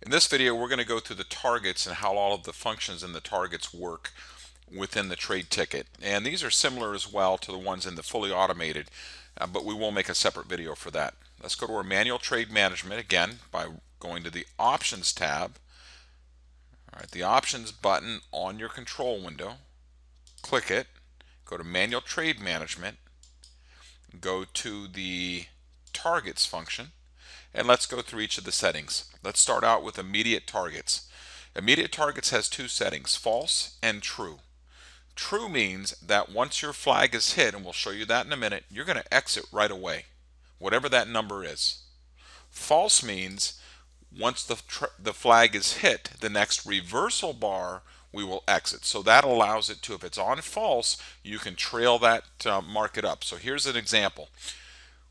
In this video, we're going to go through the targets and how all of the functions in the targets work within the trade ticket. And these are similar as well to the ones in the fully automated, but we will make a separate video for that. Let's go to our manual trade management again by going to the options tab. All right, the options button on your control window. Click it, go to manual trade management, go to the targets function, and let's go through each of the settings. Let's start out with immediate targets. Immediate targets has two settings, false and true. True means that once your flag is hit, and we'll show you that in a minute, you're going to exit right away, whatever that number is. False means once the flag is hit, the next reversal bar we will exit. So that allows it to, if it's on false, you can trail that market up. So here's an example.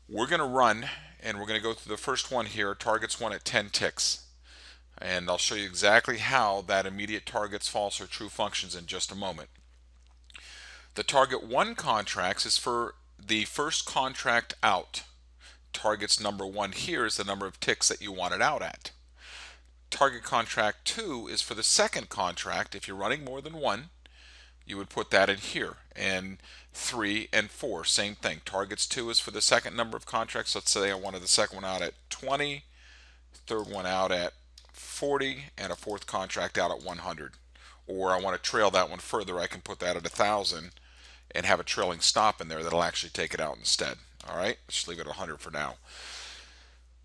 We're going to run, and we're going to go through the first one here, targets one at 10 ticks. And I'll show you exactly how that immediate targets false or true functions in just a moment. The target 1 contracts is for the first contract out. Targets number 1 here is the number of ticks that you want it out at. Target contract 2 is for the second contract. If you're running more than one, you would put that in here. And 3 and 4, same thing. Targets 2 is for the second number of contracts. Let's say I wanted the second one out at 20, third one out at 40, and a fourth contract out at 100. Or I want to trail that one further, I can put that at 1,000 and have a trailing stop in there that'll actually take it out instead. All right, let's leave it at 100 for now.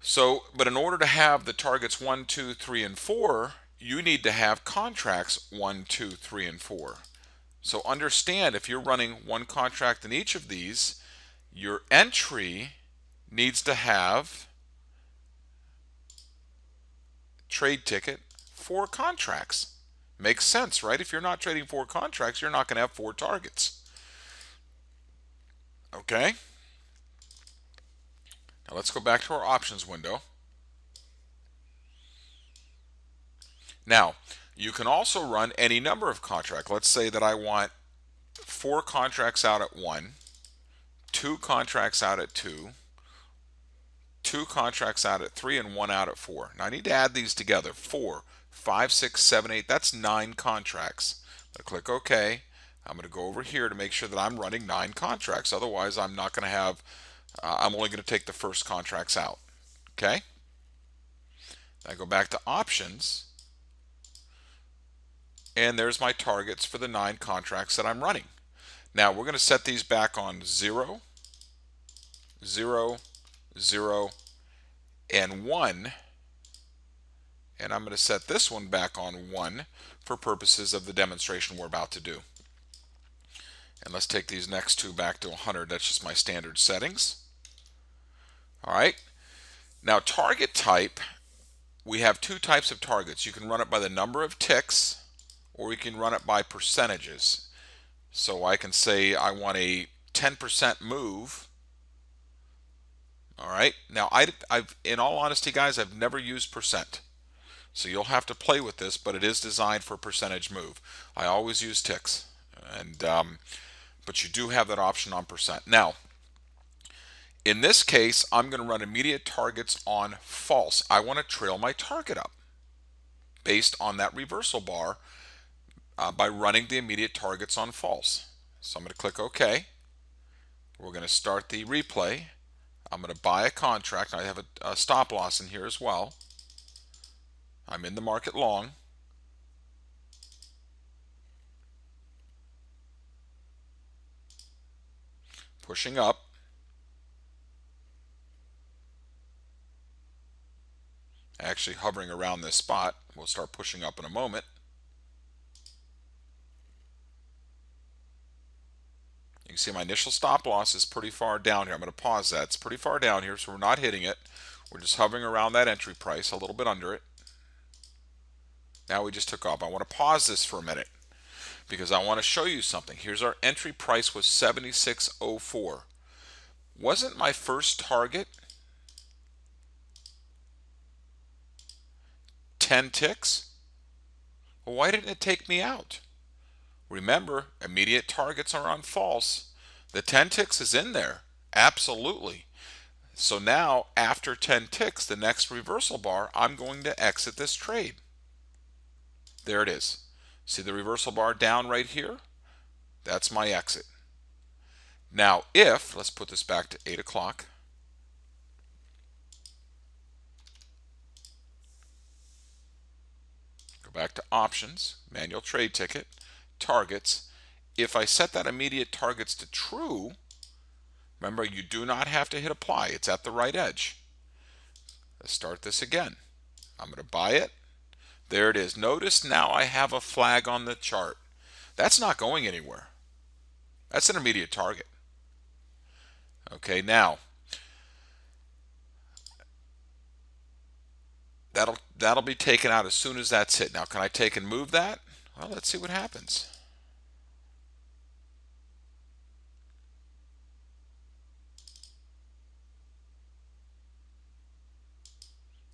So, but in order to have the targets 1, 2, 3, and 4, you need to have contracts 1, 2, 3, and 4. So understand, if you're running one contract in each of these, your entry needs to have trade ticket 4 contracts. Makes sense, right? If you're not trading 4 contracts, you're not going to have 4 targets. Okay? Now let's go back to our options window. Now, you can also run any number of contracts. Let's say that I want 4 contracts out at 1, 2 contracts out at 2, 2 contracts out at 3, and 1 out at 4. Now I need to add these together. 4, 5, 6, 7, 8. That's 9 contracts. I click OK. I'm going to go over here to make sure that I'm running 9 contracts. Otherwise, I'm not going to have, I'm only going to take the first contracts out. Okay? I go back to options, and there's my targets for the 9 contracts that I'm running. Now we're going to set these back on 0, 0, 0, and 1. And I'm going to set this one back on 1 for purposes of the demonstration we're about to do. And let's take these next 2 back to 100. That's just my standard settings. All right. Now target type, we have 2 types of targets. You can run it by the number of ticks, or you can run it by percentages. So I can say I want a 10% move. All right. Now I've, in all honesty, guys, I've never used percent. So you'll have to play with this, but it is designed for percentage move. I always use ticks, and but you do have that option on percent. Now, in this case, I'm going to run immediate targets on false. I want to trail my target up based on that reversal bar by running the immediate targets on false. So I'm going to click OK. We're going to start the replay. I'm going to buy a contract. I have a stop loss in here as well. I'm in the market long. Pushing up. Actually hovering around this spot. We'll start pushing up in a moment. You can see my initial stop loss is pretty far down here. I'm going to pause that. It's pretty far down here, so we're not hitting it. We're just hovering around that entry price, a little bit under it. Now we just took off. I want to pause this for a minute because I want to show you something. Here's our entry price was 76.04. Wasn't my first target 10 ticks? Well, why didn't it take me out? Remember, immediate targets are on false. The 10 ticks is in there. Absolutely. So now after 10 ticks, the next reversal bar, I'm going to exit this trade. There it is. See the reversal bar down right here? That's my exit. Now if, let's put this back to 8 o'clock. Go back to options, manual trade ticket, targets. If I set that immediate targets to true, remember you do not have to hit apply. It's at the right edge. Let's start this again. I'm going to buy it. There it is. Notice now I have a flag on the chart. That's not going anywhere. That's an immediate target. Okay, now that'll be taken out as soon as that's hit. Now can I take and move that? Well, let's see what happens.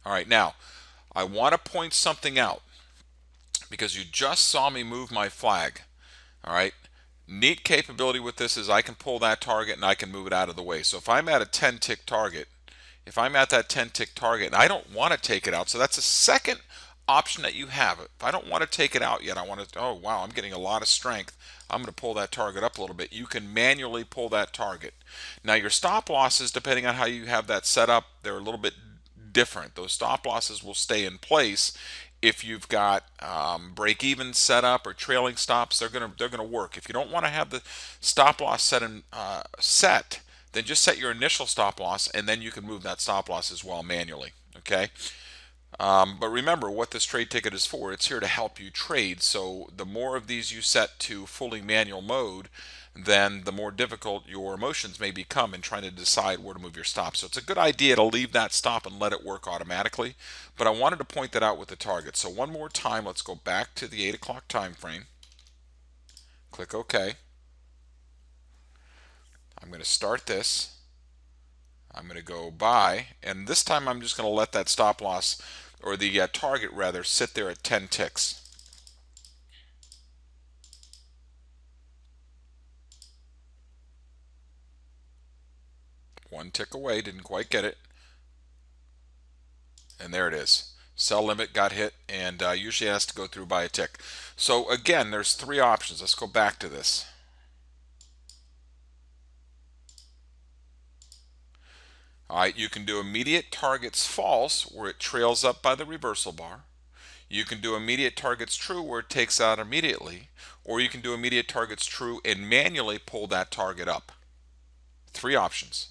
All right, now I want to point something out because you just saw me move my flag. All right, neat capability with this is I can pull that target and I can move it out of the way. So if I'm at a 10 tick target, if I'm at that 10 tick target and I don't want to take it out, so that's a second option that you have. If I don't want to take it out yet, I want to, oh wow, I'm getting a lot of strength, I'm going to pull that target up a little bit. You can manually pull that target. Now your stop losses, depending on how you have that set up, they're a little bit different. Those stop losses will stay in place. If you've got break even set up or trailing stops, they're gonna work. If you don't want to have the stop loss set, then just set your initial stop loss, and then you can move that stop loss as well manually. Okay. But remember what this trade ticket is for. It's here to help you trade. So the more of these you set to fully manual mode, then the more difficult your emotions may become in trying to decide where to move your stop. So it's a good idea to leave that stop and let it work automatically. But I wanted to point that out with the target. So one more time, let's go back to the 8 o'clock time frame. Click OK. I'm going to start this. I'm going to go buy, and this time I'm just going to let that stop loss, or the target rather, sit there at 10 ticks. One tick away, didn't quite get it. And there it is. Sell limit got hit, and usually it has to go through by a tick. So again, there's three options. Let's go back to this. All right, you can do immediate targets false, where it trails up by the reversal bar. You can do immediate targets true, where it takes out immediately. Or you can do immediate targets true and manually pull that target up. Three options.